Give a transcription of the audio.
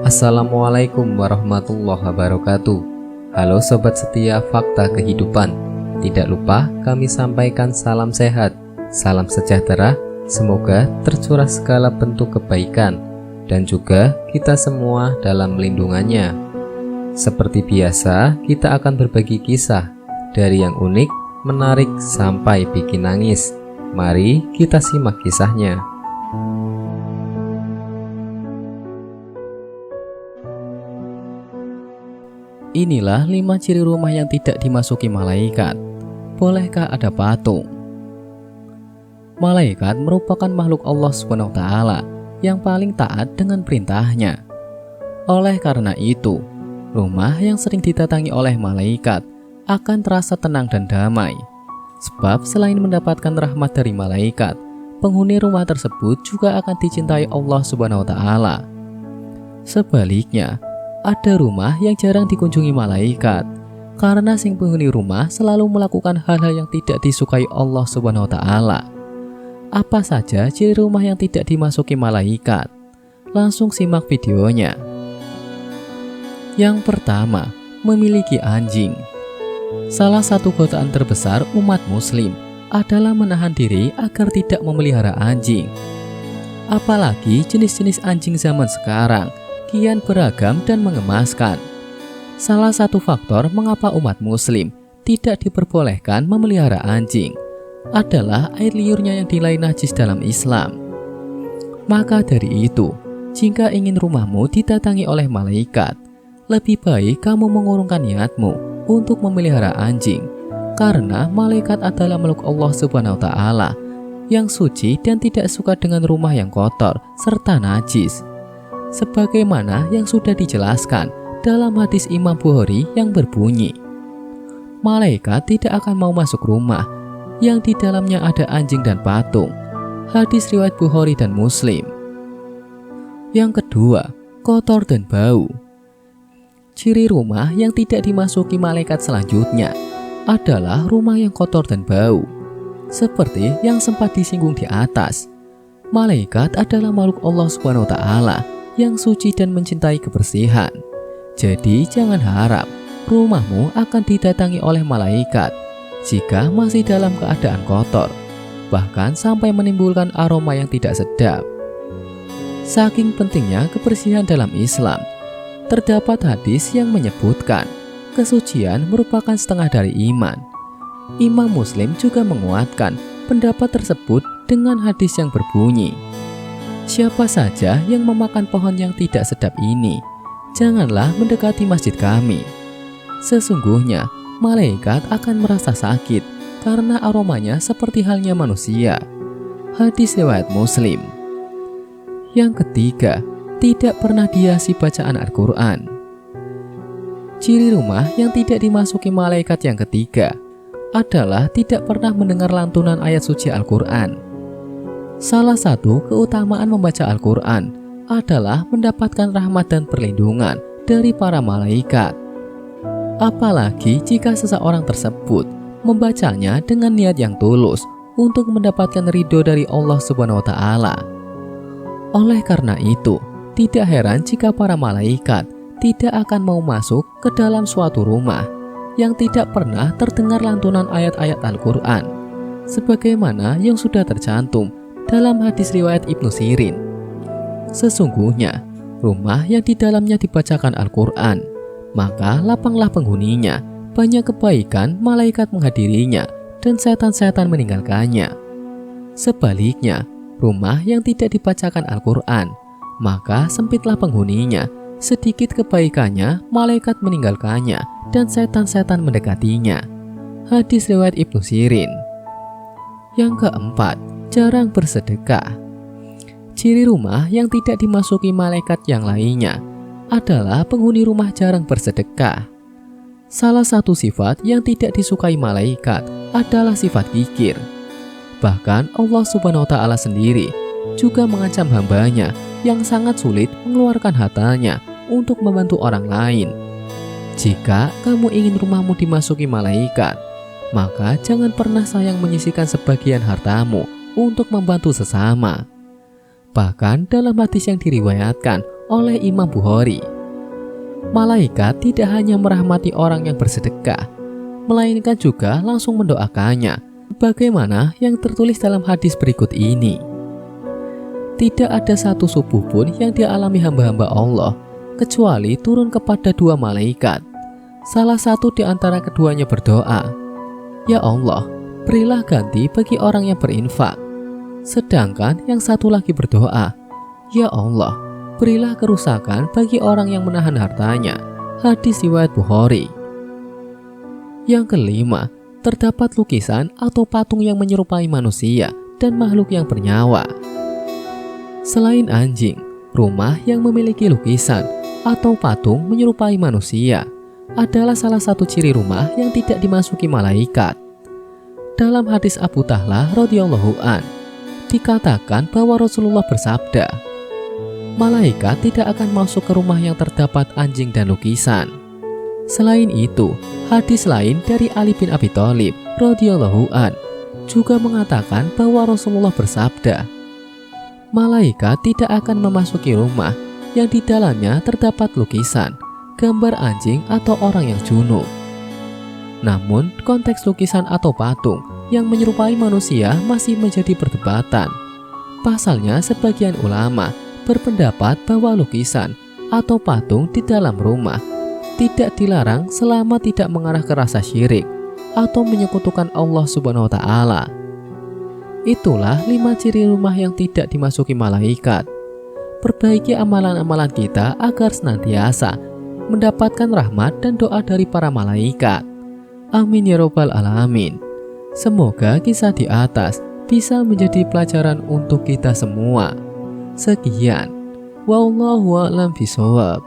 Assalamualaikum warahmatullahi wabarakatuh. Halo sobat setia Fakta Kehidupan. Tidak lupa kami sampaikan salam sehat, salam sejahtera. Semoga tercurah segala bentuk kebaikan dan juga kita semua dalam lindungannya. Seperti biasa, kita akan berbagi kisah dari yang unik, menarik sampai bikin nangis. Mari kita simak kisahnya. Inilah 5 ciri rumah yang tidak dimasuki malaikat. Bolehkah ada patung? Malaikat merupakan makhluk Allah SWT yang paling taat dengan perintahnya. Oleh karena itu, rumah yang sering didatangi oleh malaikat akan terasa tenang dan damai. Sebab selain mendapatkan rahmat dari malaikat, penghuni rumah tersebut juga akan dicintai Allah SWT. Sebaliknya, ada rumah yang jarang dikunjungi malaikat karena sang penghuni rumah selalu melakukan hal-hal yang tidak disukai Allah SWT. Apa saja ciri rumah yang tidak dimasuki malaikat? Langsung simak videonya. Yang pertama, memiliki anjing. Salah satu godaan terbesar umat muslim adalah menahan diri agar tidak memelihara anjing. Apalagi jenis-jenis anjing zaman sekarang kian beragam dan mengemaskan. Salah satu faktor mengapa umat muslim tidak diperbolehkan memelihara anjing adalah air liurnya yang dinilai najis dalam Islam. Maka dari itu, jika ingin rumahmu didatangi oleh malaikat, lebih baik kamu mengurungkan niatmu untuk memelihara anjing, karena malaikat adalah makhluk Allah SWT yang suci dan tidak suka dengan rumah yang kotor serta najis. Sebagaimana yang sudah dijelaskan dalam hadis Imam Bukhari yang berbunyi, malaikat tidak akan mau masuk rumah yang di dalamnya ada anjing dan patung. Hadis riwayat Bukhari dan Muslim. Yang kedua, kotor dan bau. Ciri rumah yang tidak dimasuki malaikat selanjutnya adalah rumah yang kotor dan bau. Seperti yang sempat disinggung di atas, malaikat adalah makhluk Allah SWT yang suci dan mencintai kebersihan. Jadi jangan harap rumahmu akan didatangi oleh malaikat jika masih dalam keadaan kotor, bahkan sampai menimbulkan aroma yang tidak sedap. Saking pentingnya kebersihan dalam Islam, terdapat hadis yang menyebutkan kesucian merupakan setengah dari iman. Imam Muslim juga menguatkan pendapat tersebut dengan hadis yang berbunyi, siapa saja yang memakan pohon yang tidak sedap ini, janganlah mendekati masjid kami. Sesungguhnya, malaikat akan merasa sakit karena aromanya seperti halnya manusia. Hadis riwayat Muslim. Yang ketiga, tidak pernah dihiasi bacaan Al-Quran. Ciri rumah yang tidak dimasuki malaikat yang ketiga adalah tidak pernah mendengar lantunan ayat suci Al-Quran. Salah satu keutamaan membaca Al-Quran adalah mendapatkan rahmat dan perlindungan dari para malaikat. Apalagi jika seseorang tersebut membacanya dengan niat yang tulus untuk mendapatkan ridho dari Allah SWT. Oleh karena itu, tidak heran jika para malaikat tidak akan mau masuk ke dalam suatu rumah yang tidak pernah terdengar lantunan ayat-ayat Al-Quran, sebagaimana yang sudah tercantum dalam hadis riwayat Ibnu Sirin. Sesungguhnya, rumah yang di dalamnya dibacakan Al-Quran, maka lapanglah penghuninya, banyak kebaikan, malaikat menghadirinya, dan setan-setan meninggalkannya. Sebaliknya, rumah yang tidak dibacakan Al-Quran, maka sempitlah penghuninya, sedikit kebaikannya, malaikat meninggalkannya, dan setan-setan mendekatinya. Hadis riwayat Ibnu Sirin. Yang keempat, jarang bersedekah. Ciri rumah yang tidak dimasuki malaikat yang lainnya adalah penghuni rumah jarang bersedekah. Salah satu sifat yang tidak disukai malaikat adalah sifat kikir. Bahkan Allah SWT sendiri juga mengancam hambanya yang sangat sulit mengeluarkan hartanya untuk membantu orang lain. Jika kamu ingin rumahmu dimasuki malaikat, maka jangan pernah sayang menyisihkan sebagian hartamu untuk membantu sesama. Bahkan dalam hadis yang diriwayatkan oleh Imam Bukhari. Malaikat tidak hanya merahmati orang yang bersedekah, melainkan juga langsung mendoakannya, bagaimana yang tertulis dalam hadis berikut ini. Tidak ada satu subuh pun yang dialami hamba-hamba Allah kecuali turun kepada dua malaikat. Salah satu di antara keduanya berdoa, "Ya Allah, berilah ganti bagi orang yang berinfak." Sedangkan yang satu lagi berdoa, "Ya Allah, berilah kerusakan bagi orang yang menahan hartanya." Hadis riwayat Bukhari. Yang kelima, terdapat lukisan atau patung yang menyerupai manusia dan makhluk yang bernyawa. Selain anjing, rumah yang memiliki lukisan atau patung menyerupai manusia adalah salah satu ciri rumah yang tidak dimasuki malaikat. Dalam hadis Abu Tahlah radhiyallahu an, dikatakan bahwa Rasulullah bersabda, malaikat tidak akan masuk ke rumah yang terdapat anjing dan lukisan. Selain itu, hadis lain dari Ali bin Abi Thalib radhiyallahu an juga mengatakan bahwa Rasulullah bersabda, malaikat tidak akan memasuki rumah yang di dalamnya terdapat lukisan, gambar anjing atau orang yang junub. Namun, konteks lukisan atau patung yang menyerupai manusia masih menjadi perdebatan. Pasalnya, sebagian ulama berpendapat bahwa lukisan atau patung di dalam rumah tidak dilarang selama tidak mengarah ke rasa syirik atau menyekutukan Allah Subhanahu wa Ta'ala. Itulah 5 ciri rumah yang tidak dimasuki malaikat. Perbaiki amalan-amalan kita agar senantiasa mendapatkan rahmat dan doa dari para malaikat. Amin ya robbal alamin. Semoga kisah di atas bisa menjadi pelajaran untuk kita semua. Sekian. Wallahu a'lam bishawab.